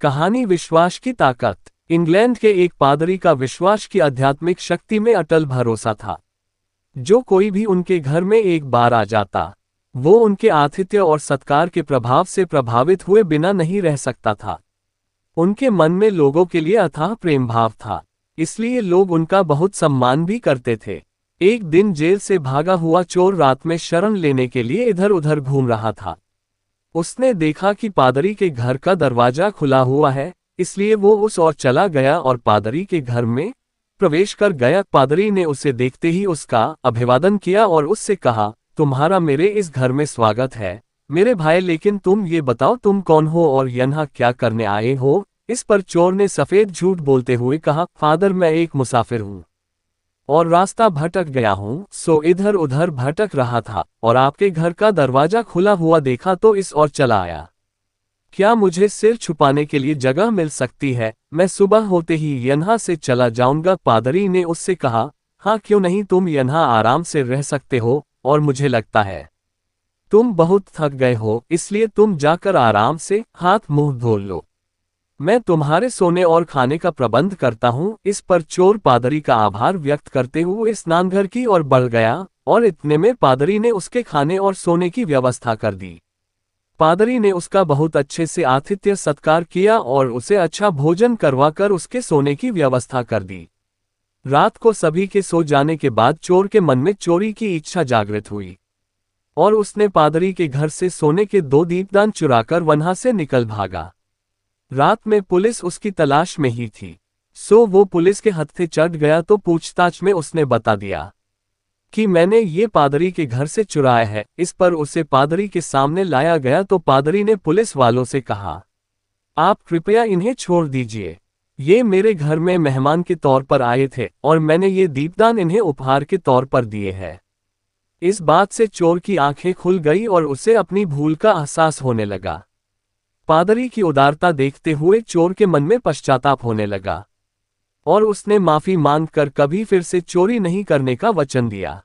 कहानी विश्वास की ताकत। इंग्लैंड के एक पादरी का विश्वास की आध्यात्मिक शक्ति में अटल भरोसा था। जो कोई भी उनके घर में एक बार आ जाता, वो उनके आतिथ्य और सत्कार के प्रभाव से प्रभावित हुए बिना नहीं रह सकता था। उनके मन में लोगों के लिए अथाह प्रेम भाव था, इसलिए लोग उनका बहुत सम्मान भी करते थे। एक दिन जेल से भागा हुआ चोर रात में शरण लेने के लिए इधर उधर घूम रहा था। उसने देखा कि पादरी के घर का दरवाजा खुला हुआ है, इसलिए वो उस ओर चला गया और पादरी के घर में प्रवेश कर गया। पादरी ने उसे देखते ही उसका अभिवादन किया और उससे कहा, तुम्हारा मेरे इस घर में स्वागत है मेरे भाई, लेकिन तुम ये बताओ तुम कौन हो और यहाँ क्या करने आए हो। इस पर चोर ने सफेद झूठ बोलते हुए कहा, फादर मैं एक मुसाफिर हूँ और रास्ता भटक गया हूँ, सो इधर उधर भटक रहा था और आपके घर का दरवाजा खुला हुआ देखा तो इस ओर चला आया। क्या मुझे सिर छुपाने के लिए जगह मिल सकती है? मैं सुबह होते ही यहाँ से चला जाऊंगा। पादरी ने उससे कहा, हाँ क्यों नहीं, तुम यहाँ आराम से रह सकते हो और मुझे लगता है तुम बहुत थक गए हो, इसलिए तुम जाकर आराम से हाथ मुंह धो लो। मैं तुम्हारे सोने और खाने का प्रबंध करता हूँ। इस पर चोर पादरी का आभार व्यक्त करते हुए स्नानघर की ओर बढ़ गया और इतने में पादरी ने उसके खाने और सोने की व्यवस्था कर दी। पादरी ने उसका बहुत अच्छे से आतिथ्य सत्कार किया और उसे अच्छा भोजन करवाकर उसके सोने की व्यवस्था कर दी। रात को सभी के सो जाने के बाद चोर के मन में चोरी की इच्छा जागृत हुई और उसने पादरी के घर से सोने के 2 दीपदान चुराकर वहां से निकल भागा। रात में पुलिस उसकी तलाश में ही थी, सो वो पुलिस के हत्थे चढ़ गया तो पूछताछ में उसने बता दिया कि मैंने ये पादरी के घर से चुराया है। इस पर उसे पादरी के सामने लाया गया तो पादरी ने पुलिस वालों से कहा, आप कृपया इन्हें छोड़ दीजिए, ये मेरे घर में मेहमान के तौर पर आए थे और मैंने ये दीपदान इन्हें उपहार के तौर पर दिए हैं। इस बात से चोर की आंखें खुल गई और उसे अपनी भूल का एहसास होने लगा। पादरी की उदारता देखते हुए चोर के मन में पश्चाताप होने लगा और उसने माफी मांगकर कभी फिर से चोरी नहीं करने का वचन दिया।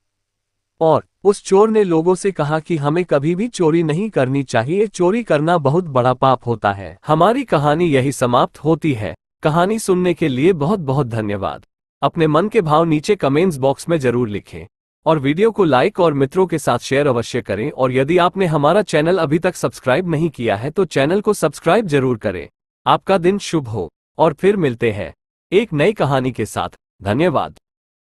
और उस चोर ने लोगों से कहा कि हमें कभी भी चोरी नहीं करनी चाहिए, चोरी करना बहुत बड़ा पाप होता है। हमारी कहानी यही समाप्त होती है। कहानी सुनने के लिए बहुत बहुत धन्यवाद। अपने मन के भाव नीचे कमेंट्स बॉक्स में जरूर लिखें और वीडियो को लाइक और मित्रों के साथ शेयर अवश्य करें। और यदि आपने हमारा चैनल अभी तक सब्सक्राइब नहीं किया है तो चैनल को सब्सक्राइब जरूर करें। आपका दिन शुभ हो और फिर मिलते हैं एक नई कहानी के साथ। धन्यवाद।